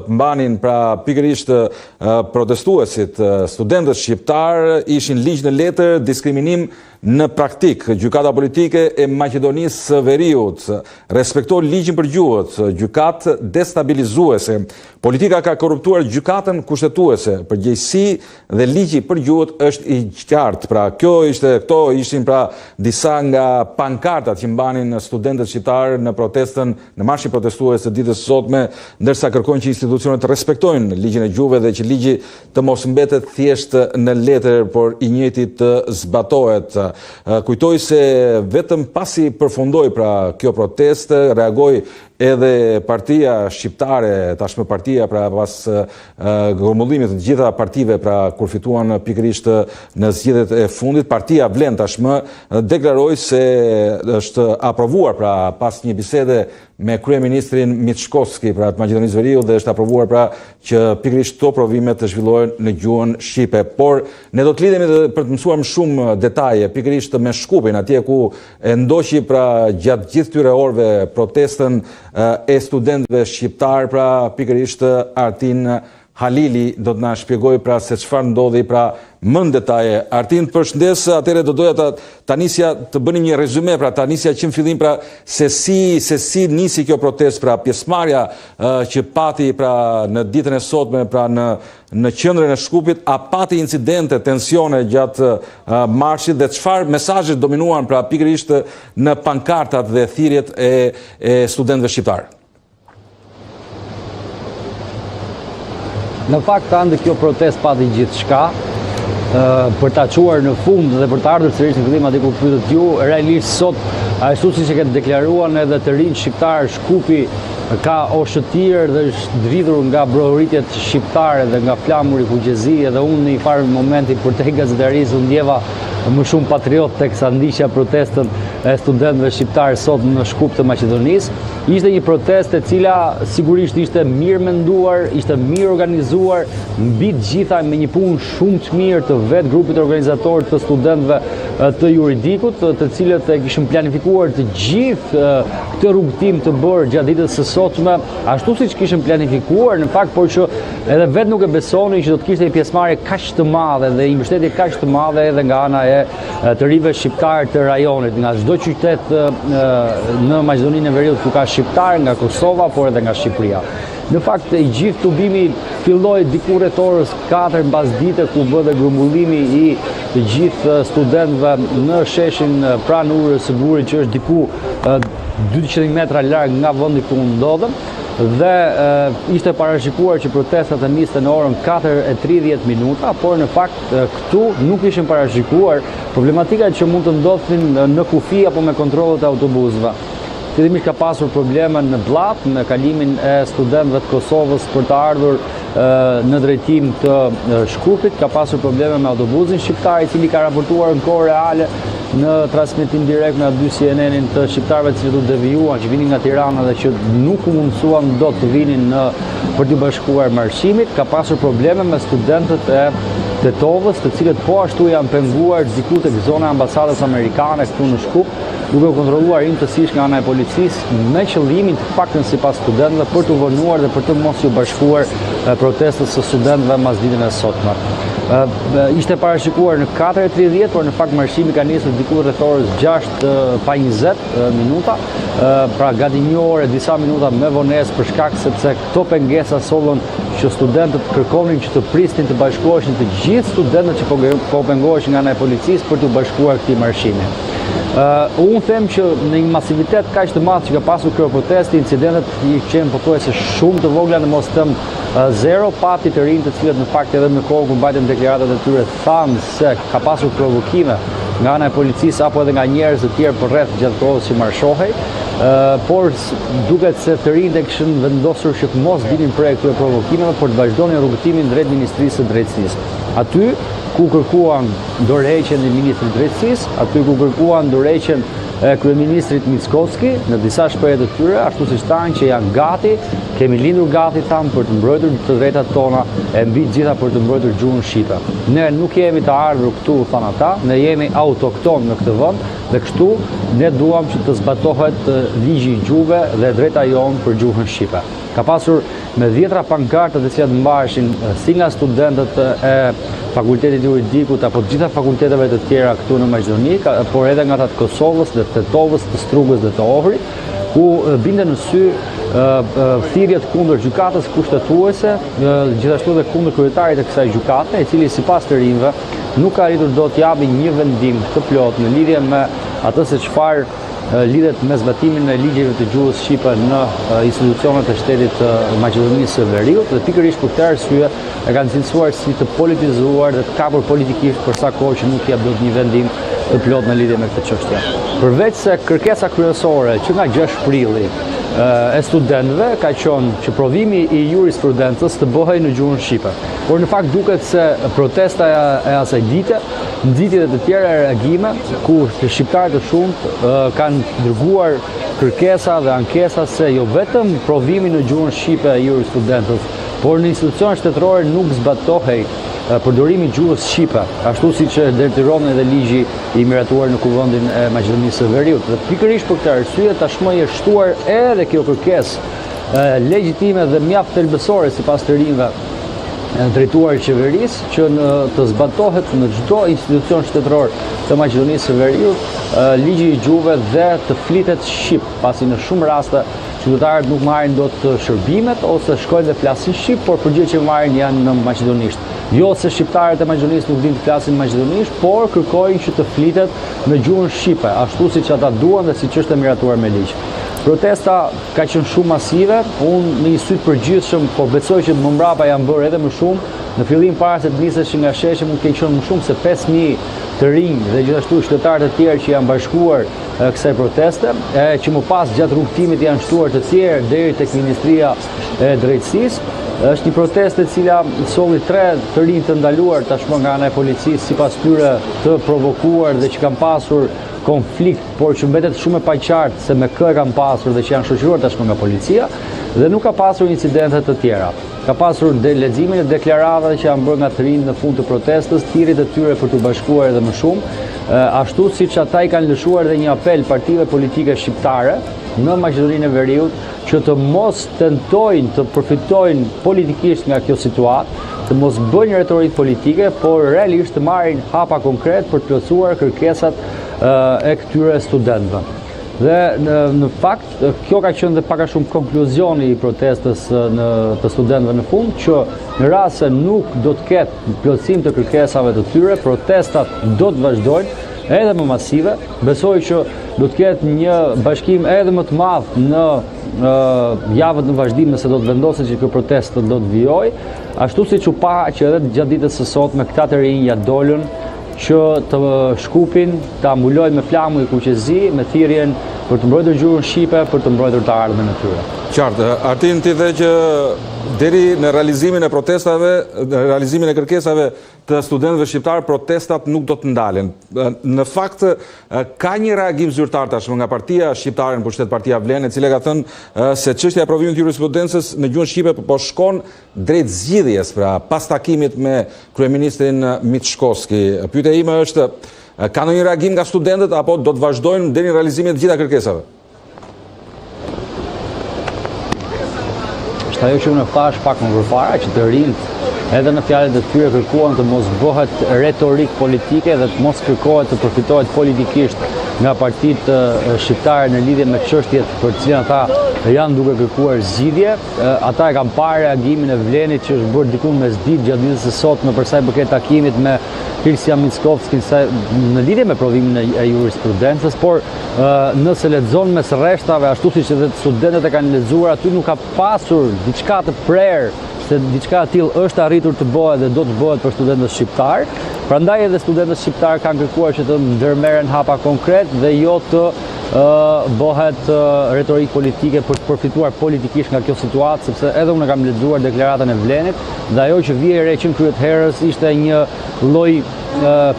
mbanin pra pikërisht protestuesit, studentët shqiptar, ishin ligj në letër, diskriminim në praktik. Gjykata politike e Maqedonisë së Veriut respektoi ligjin për gjuhët, gjykatë destabilizuese. Politika ka korruptuar gjykatën kushtetuese. Përgjegjësi dhe ligji për gjuhët është i qartë. Pra këto ishin pra disa nga pankartat që mbanin studentët shqiptar në protestën, në marshin protestues të ditës së sotme, ndërsa kërkojnë që institucionet të respektojnë ligjin e gjuhëve dhe që ligji të mos mbetet thjesht në letër, por i njëjti të zbatohet. Kujtoj se vetëm pasi përfundoi pra kjo protestë, reagoi edhe partia shqiptare, tashmë partia pra pas grumbullimit të gjitha partive pra kur fituan pikërisht në zgjedhjet e fundit, partia Vlen tashmë deklaroi se është aprovuar pra pas një bisede me kryeministrin Mickoski pra të Maqedonisë Veriut dhe është aprovuar pra që pikërisht këto provime të zhvillohen në gjuhën shqipe. Por ne do të lidhemi për të mësuar më shumë detaje pikërisht me Shkupin, atje ku e ndoqi pra gjatë gjithë këtyre orëve protestën e studentëve shqiptar, pra pikërisht Artin Halili do të na shpjegoj pra se çfarë ndodhi pra më në detaje. Artin, përshëndes, atëherë do doja ta nisja të bënim një rezume, pra ta nisja që në fillim pra se si nisi kjo protestë, pra pjesëmarrja që pati pra në ditën e sotme pra në qendrën e Shkupit, a pati incidente, tensione gjatë marshit dhe çfarë mesazhe dominuan pra pikërisht në pankartat dhe thirrjet e studentëve shqiptar? Në fakt, ande kjo protest pati gjithçka, për ta quar në fund dhe për të ardhur sërish në fillim aty ku pyetët ju, realisht sot ashtu siç e kanë deklaruar edhe të rinj shqiptar, Shkupi ka oshëtir dhe është dridhur nga brohoritjet shqiptare dhe nga flamuri fuqezi, edhe unë në një farë momenti për te gazetarisë u ndjeva më shumë patriot teksa ndiqja protestën e studentëve shqiptarë sot në Shkup të Maqedonisë. Ishte një protestë e cila sigurisht ishte mirë menduar, ishte mirë organizuar, mbi të gjitha me një punë shumë të mirë të vetë grupit organizator të studentëve të juridikut, të cilët e kishin planifikuar të gjithë këtë rrugtim të bërë gjatë ditës së sotme, ashtu siç kishin planifikuar, në fakt, por që edhe vetë nuk e besonin që do të kishte një pjesëmarrje kaq të madhe dhe një mbështetje kaq të madhe edhe nga ana e të rive shqiptarë të rajonit, nga çdo qytet në Maqedoninë e Veriut ku ka shqiptarë, nga Kosova, por edhe nga Shqipëria. Në fakt, i gjithë tubimi filloi diku rreth orës 4 mbasdite ku bë dhe grumbullimi i të gjithë studentëve në sheshin pranë urës së Burit, që është diku 200 metra larg nga vendi ku ndodhem, dhe ishte parashikuar që protestat të niste në orën 4:30 minuta, por në fakt këtu nuk ishin parashikuar problematikat që mund të ndodhin në kufi apo me kontrollet e autobusëve. Fillimisht ka pasur probleme në Bllat me kalimin e studentëve të Kosovës për të ardhur në drejtim të Shkupit, ka pasur probleme me autobusin shqiptar, i cili ka raportuar në kohë reale në transmetim direkt me dy CNN-in të shqiptarëve që do devijuan, që vinin nga Tirana dhe që nuk u mundsuan dot të vinin për të bashkuar marshimit. Ka pasur probleme me studentët e Tetovës, të cilët po ashtu janë penguar diku tek zona e ambasadës amerikane këtu në Shkup, duke u kontrolluar imtësisht nga ana e policisë me qëllimin të paktën sipas studentëve për të vonuar dhe për të mos u bashkuar protestës së studentëve mas ditën e sotme. Ishte parashikuar në 4:30, por në fakt marshimi ka nisur diku rreth orës 6:20 minuta, pra gati një orë e disa minuta me vonesë për shkak sepse këto pengesa sollën që studentët kërkonin që të pristin të bashkoheshin të gjithë studentët që po pengoheshin nga ana e policisë për të bashkuar këtij marshimi. Unë them që në një masivitet kaq të madh që ka pasur kjo protestë, incidentet i qenë pothuajse shumë të vogla, në mos them zero, pati të rinj të cilët në fakt edhe në kohë kur mbajtën deklaratat e tyre thanë se ka pasur provokime nga ana e policisë apo edhe nga njerëz të tjerë përreth gjatë kohës që marshohej, por duket se të rinjt e kishin vendosur që të mos dinin prej këtyre provokimeve, por të vazhdonin rrugëtimin drejt Ministrisë së Drejtësisë. Aty ku kërkuan dorëheqjen e ministrit të Drejtësisë, aty ku kërkuan dorëheqjen e kryeministrit Mickoski në disa shprehje të tyre, ashtu siç thanë që janë gati, kemi lindur gati thamë për të mbrojtur të drejtat tona e mbi të gjitha për të mbrojtur gjuhën shqipe. Ne nuk jemi të ardhur këtu, thanë ata, ne jemi autokton në këtë vend dhe kështu ne duam që të zbatohet ligji i gjuhëve dhe drejta jonë për gjuhën shqipe. Ka pasur me 10 pankarta të cilat mbareshin si nga studentët e Fakultetit Juridikut apo të gjitha fakulteteve të tjera këtu në Maqedoni, por edhe nga ata të Kosovës, të Tetovës, të Strugës dhe të Ohrit, ku binde në sy thirrjet kundër gjykatës kushtetuese, gjithashtu dhe kundër kryetarit të kësaj gjykate, i cili sipas të rinjve nuk ka arritur do të japi një vendim të plotë në lidhje me atë se çfarë lidhet me zbatimin e ligjeve të gjuhës shqipe në institucionet e shtetit të Maqedonisë së Veriut, dhe pikërisht për këtë arsye e kanë cilësuar si të politizuar dhe të kapur politikisht për sa kohë që nuk jep dot një vendim të plot në lidhje me këtë çështje. Përveç se kërkesa kryesore që nga 6 prilli e studentëve ka qenë që provimi i jurisprudencës të bëhej në gjuhën shqipe. Por në fakt duket se protesta e asaj dite, nxitje dhe të tjera reagime ku shqiptarë të shumtë kanë dërguar kërkesa dhe ankesa se jo vetëm provimi në gjuhën shqipe e jurisprudencës, por në institucionet shtetërore nuk zbatohej përdorimi i gjuhës shqipe, ashtu siç e detyron edhe ligji i miratuar në Kuvendin e Maqedonisë së Veriut. Dhe pikërisht për këtë arsye tashmë është shtuar edhe kjo kërkesë legjitime dhe mjaft thelbësore sipas të rinjve drejtuar qeverisë që të zbatohet në çdo institucion shtetëror të Maqedonisë së Veriut ligji i gjuhëve dhe të flitet shqip, pasi në shumë raste qytetarët nuk marrin dot shërbimet ose shkojnë dhe flasin shqip, por përgjigjet që marrin janë në maqedonisht. Jo se shqiptarët e Maqedonisë nuk dinë të flasin maqedonisht, por kërkojnë që të flitet në gjuhën shqipe, ashtu siç ata duan dhe siç është e miratuar me ligj. Protesta ka qenë shumë masive, unë në një sy të përgjithshëm, por besoj që më mbrapa janë bërë edhe më shumë. Në fillim para se të nisesh nga sheshe mund të kenë qenë më shumë se 5.000 të rinj dhe gjithashtu qytetarë të tjerë që janë bashkuar kësaj proteste, që më pas gjatë rrugtimit janë shtuar të tjerë deri tek Ministria e Drejtësisë. Është një protestë e cila solli 3 të rinj të ndaluar tashmë nga ana e policisë, sipas tyre të provokuar dhe që kanë pasur konflikt, por që mbetet shumë e paqartë se me kë e kanë pasur dhe që janë shoqëruar tashmë nga policia, dhe nuk ka pasur incidente të tjera. Ka pasur leximin e deklaratave që janë bërë nga të rinj në fund të protestës, thirrjet e tyre për të bashkuar edhe më shumë, ashtu siç ata i kanë lëshuar edhe një apel partive politike shqiptare në Maqedoninë e Veriut që të mos tentojnë të përfitojnë politikisht nga kjo situatë, të mos bëjnë retorikë politike, por realisht të marrin hapa konkret për të plotësuar kërkesat e këtyre studentëve. Dhe në fakt, kjo ka qenë dhe pak a shumë konkluzioni i protestës të studentëve në fund, që në rast se nuk do të ketë plotësim të kërkesave të tyre, protestat do të vazhdojnë edhe më masive. Besoj që do të ketë një bashkim edhe më të madh në javët në vazhdim nëse do të vendoset që kjo protestë do të vijojë, ashtu siç u pa që edhe gjatë ditës së sotme këta të rinj ja dolën që të shkupin, të ambulojnë me flamuj kuqezi, me thirrjen për të mbrojtur gjuhën shqipe, për të mbrojtur të ardhmen e tyre. Qartë, Artin ti dhe që deri në realizimin e protestave, në realizimin e kërkesave të studentëve shqiptar, protestat nuk do të ndalen. Në fakt, ka një reagim zyrtar tashmë nga partia shqiptare në pushtet, partia Vlen, e cila ka thënë se çështja e provimit të jurisprudencës në gjuhën shqipe po shkon drejt zgjidhjes, pra pas takimit me kryeministrin Mickoski. Pyetja ime është, ka ndonjë reagim nga studentët apo do të vazhdojnë deri në realizimin e të gjitha kërkesave? Ajo që unë thash pak më përpara, që të rinjt edhe në fjalët e tyre kërkuan të mos bëhet retorik politike dhe të mos kërkohet të përfitohet politikisht nga partitë shqiptare në lidhje me çështjet për të cilat ata janë duke kërkuar zgjidhje. Ata e kanë parë reagimin e Vlenit që është bërë diku mesditë gjatë ditës së sotme për sa i përket takimit me Kirstian Mickovskin në lidhje me provimin e jurisprudencës, por nëse lexon mes rreshtave ashtu siç edhe studentët e kanë lexuar, aty nuk ka pasur diçka të prerë se diçka e tillë është arritur të bëhet dhe do të bëhet për studentët shqiptar. Prandaj edhe studentët shqiptar kanë kërkuar që të ndërmerren hapa konkret dhe jo të bëhet retorik politike për të përfituar politikisht nga kjo situatë, sepse edhe unë kam lexuar deklaratën e Vlenit dhe ajo që vije re që kryet herës ishte një lloj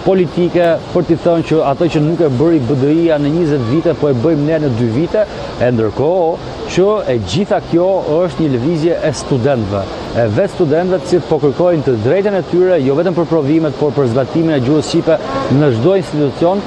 politike për t'i thënë që ato që nuk e bëri BDI-a në 20 vite, po e bëjmë ne në 2 vite, e ndërkohë që e gjitha kjo është një lëvizje e studentëve. E vetë studentëve që po kërkojnë të drejtën e tyre, jo vetëm për provimet, por për zbatimin e gjuhës shqipe në çdo institucion,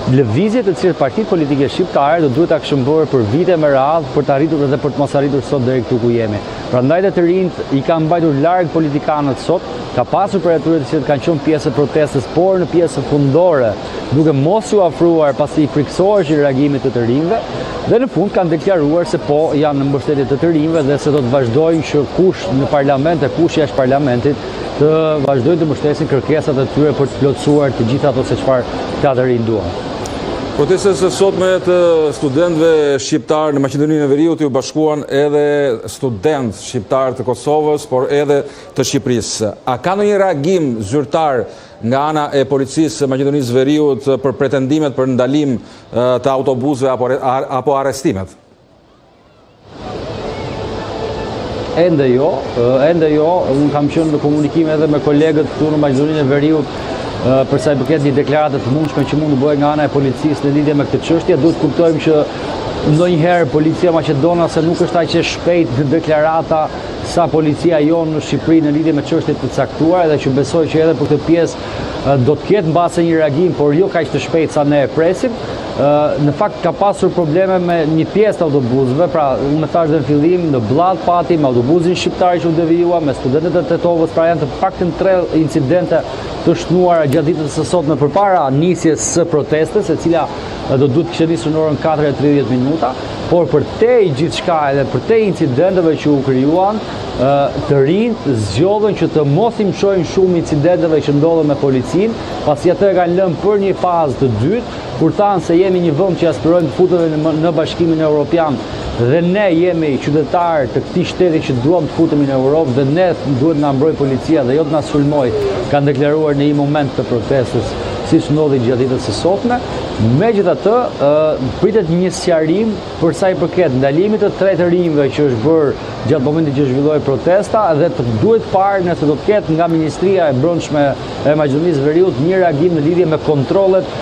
lëvizje të cilët partitë politike shqiptare do duhet ta kishim bërë për vite me radhë për të arritur dhe për të mos arritur sot deri këtu ku jemi. Prandaj të rinjt i kanë mbajtur larg politikanët sot, ka pasur për atyre të cilët kanë qenë pjesë e protestës, por në pjesën fundore, duke mos u afruar pasi i friksoheshin reagimit të rinjve, dhe në fund kanë deklaruar se po janë në mbështetje të rinjve dhe se do të vazhdojnë që kush në parlament e kush jashtë parlamentit të vazhdojnë të mbështesin kërkesat e tyre për të plotësuar të gjitha ato se çfarë ta të rinj duan. Protestës e sotme të studentëve shqiptarë në Maqedoninë e Veriut ju bashkuan edhe studentë shqiptarë të Kosovës, por edhe të Shqipërisë. A ka ndonjë reagim zyrtar nga ana e policisë së Maqedonisë së Veriut për pretendimet për ndalim të autobusëve apo arrestimet? Ende jo. Unë kam qenë në komunikim edhe me kolegët këtu në Maqedoninë e Veriut për sa i përket një deklaratë të mundshme që mund të bëhet nga ana e policisë në lidhje me këtë çështje. Duhet kuptojmë që ndonjëherë policia maqedonase nuk është aq e shpejtë në deklarata sa policia jonë në Shqipëri në lidhje me çështje të caktuara, dhe që besoj që edhe për këtë pjesë do të ketë mbase një reagim, por jo kaq të shpejtë sa ne e presim. Në fakt ka pasur probleme me një pjesë të autobusëve, pra unë thash dhe në fillim, në Bllad patim autobusin shqiptar që u devijua me studentët e Tetovës, pra janë të paktën 3 incidente të shtuara gjatë ditës së sotme përpara nisjes së protestës, e cila do duhet kishte nisur në orën 4:30 minuta, por për te gjithçka edhe për te incidenteve që u krijuan, të rinjt zgjodhen që të mos i mshojnë shumë incidenteve që ndodhen me policinë, pasi atë e kanë lënë për një fazë të dytë, kur thanë se jemi një vend që aspirojmë të futemi në Bashkimin Evropian dhe ne jemi qytetarë të këtij shteti që duam të futemi në Europë dhe ne duhet na mbrojë policia dhe jo të na sulmoj, kanë deklaruar në një moment të protestës, siç ndodhi gjatë ditës së sotme. Megjithatë, pritet një sqarim për sa i përket ndalimit të 3 të rinjve që është bërë gjatë momentit që zhvilloi protesta, dhe të duhet parë nëse do të ketë nga Ministria e Brendshme e Maqedonisë së Veriut një reagim në lidhje me kontrollet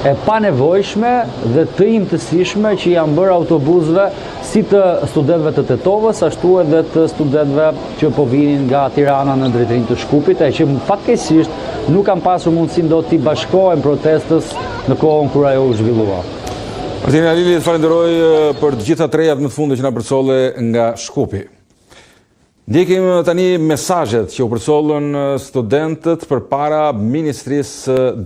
e panevojshme dhe të imtësishme që janë bërë autobusëve si të studentëve të Tetovës, ashtu edhe të studentëve që po vinin nga Tirana në drejtërinë të Shkupit, e që fatkeqësisht nuk kanë pasur mundësinë do t'i bashkohen protestës në kohën kur ajo u zhvillua. Martin Alili, falenderoj për të gjitha trejat më të fundit që na përcolle nga Shkupi. Ndjekim tani mesazhet që u përcollën studentët përpara Ministrisë